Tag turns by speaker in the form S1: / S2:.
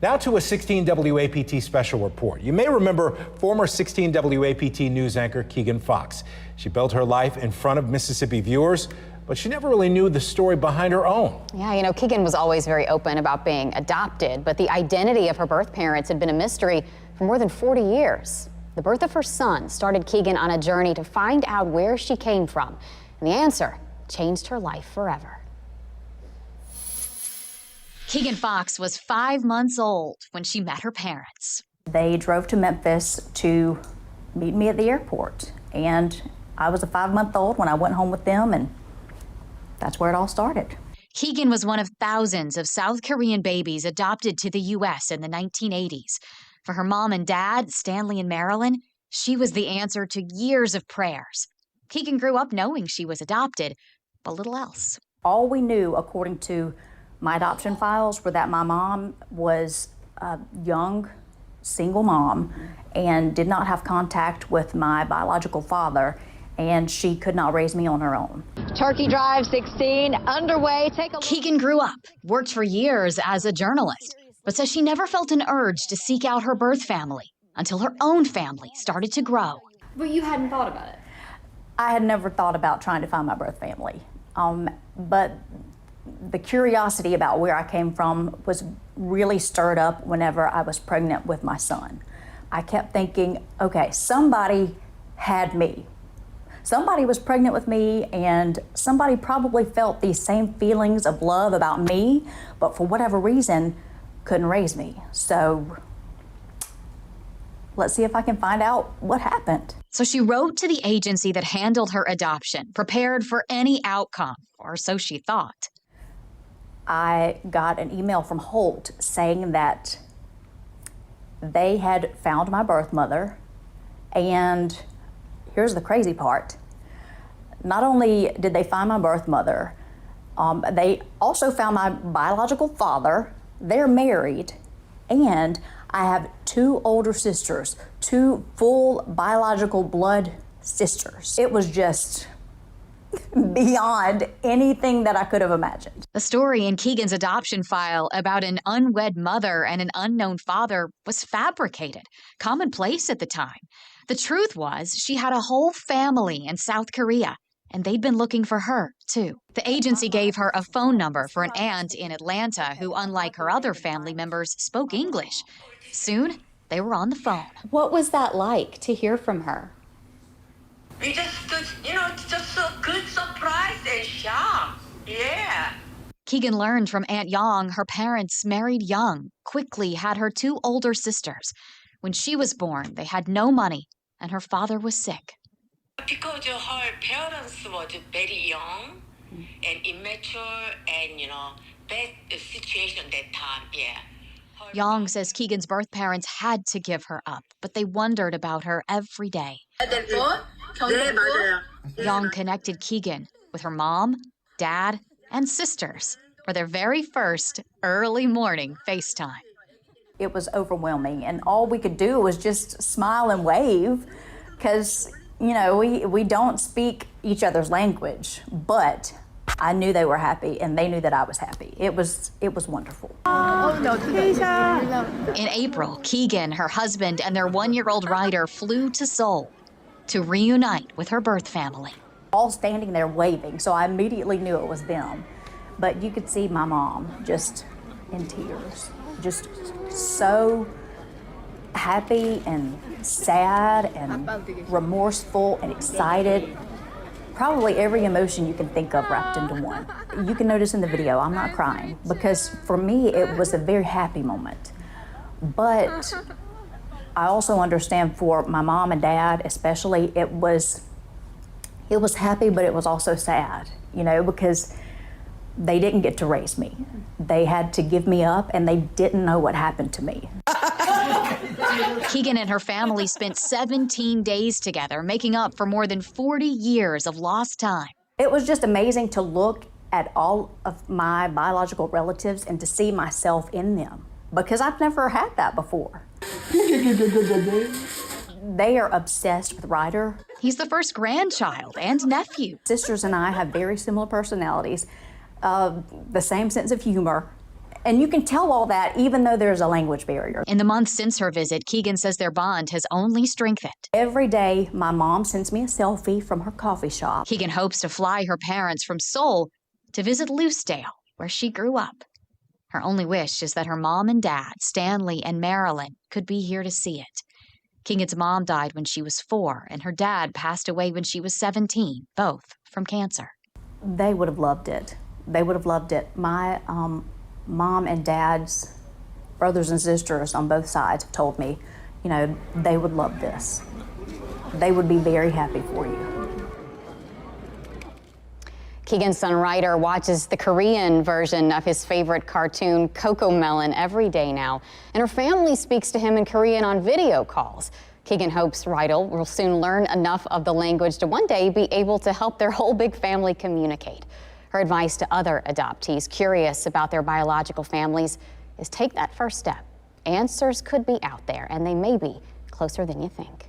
S1: Now to a 16 WAPT special report. You may remember former 16 WAPT news anchor Keegan Fox. She built her life in front of Mississippi viewers, but she never really knew the story behind her own.
S2: Yeah, you know, Keegan was always very open about being adopted, but the identity of her birth parents had been a mystery for more than 40 years. The birth of her son started Keegan on a journey to find out where she came from, and the answer changed her life forever.
S3: Keegan Fox was 5 months old when she met her parents.
S4: They drove to Memphis to meet me at the airport, and I was a 5-month-old when I went home with them, and that's where it all started.
S3: Keegan was one of thousands of South Korean babies adopted to the U.S. in the 1980s. For her mom and dad, Stanley and Marilyn, she was the answer to years of prayers. Keegan grew up knowing she was adopted, but little else.
S4: All we knew, according to my adoption files, were that my mom was a young, single mom and did not have contact with my biological father, and she could not raise me on her own.
S2: Turkey Drive 16 underway. Take a look.
S3: Keegan grew up, worked for years as a journalist, but says she never felt an urge to seek out her birth family until her own family started to grow.
S5: But you hadn't thought about it?
S4: I had never thought about trying to find my birth family, but the curiosity about where I came from was really stirred up whenever I was pregnant with my son. I kept thinking, okay, somebody had me. Somebody was pregnant with me, and somebody probably felt these same feelings of love about me, but for whatever reason, couldn't raise me. So let's see if I can find out what happened.
S3: So she wrote to the agency that handled her adoption, prepared for any outcome, or so she thought.
S4: I got an email from Holt saying that they had found my birth mother, and here's the crazy part. Not only did they find my birth mother, they also found my biological father. They're married, and I have 2 older sisters, 2 full biological blood sisters. It was just beyond anything that I could have imagined.
S3: The story in Keegan's adoption file about an unwed mother and an unknown father was fabricated, commonplace at the time. The truth was she had a whole family in South Korea, and they'd been looking for her, too. The agency gave her a phone number for an aunt in Atlanta who, unlike her other family members, spoke English. Soon, they were on the phone.
S5: What was that like to hear from her?
S6: We just a good surprise and shock. Yeah.
S3: Keegan learned from Aunt Yong her parents married young, quickly had her 2 older sisters. When she was born, they had no money, and her father was sick.
S6: Because her parents were very young and immature and, bad situation that time, yeah.
S3: Yong says Keegan's birth parents had to give her up, but they wondered about her every day. Yong connected Keegan with her mom, dad, and sisters for their very first early morning FaceTime.
S4: It was overwhelming, and all we could do was just smile and wave because, we don't speak each other's language, but I knew they were happy, and they knew that I was happy. It was wonderful.
S3: In April, Keegan, her husband, and their 1-year-old Ryder flew to Seoul to reunite with her birth family.
S4: All standing there waving, so I immediately knew it was them. But you could see my mom just in tears, just so happy and sad and remorseful and excited. Probably every emotion you can think of wrapped into one. You can notice in the video, I'm not crying, because for me, it was a very happy moment. But I also understand for my mom and dad, especially, it was happy, but it was also sad, because they didn't get to raise me. They had to give me up, and they didn't know what happened to me.
S3: Keegan and her family spent 17 days together, making up for more than 40 years of lost time.
S4: It was just amazing to look at all of my biological relatives and to see myself in them, because I've never had that before. They are obsessed with Ryder.
S3: He's the first grandchild and nephew.
S4: Sisters and I have very similar personalities, the same sense of humor, And you can tell all that even though there's a language barrier.
S3: In the months since her visit, Keegan says their bond has only strengthened.
S4: Every day, my mom sends me a selfie from her coffee shop.
S3: Keegan hopes to fly her parents from Seoul to visit Loosedale, where she grew up. Her only wish is that her mom and dad, Stanley and Marilyn, could be here to see it. Keegan's mom died when she was 4, and her dad passed away when she was 17, both from cancer.
S4: They would have loved it. They would have loved it. My mom and dad's brothers and sisters on both sides have told me, you know, they would love this. They would be very happy for you.
S2: Keegan's son Ryder watches the Korean version of his favorite cartoon, CoComelon, every day now, and her family speaks to him in Korean on video calls. Keegan hopes Ryder will soon learn enough of the language to one day be able to help their whole big family communicate. Her advice to other adoptees curious about their biological families is take that first step. Answers could be out there, and they may be closer than you think.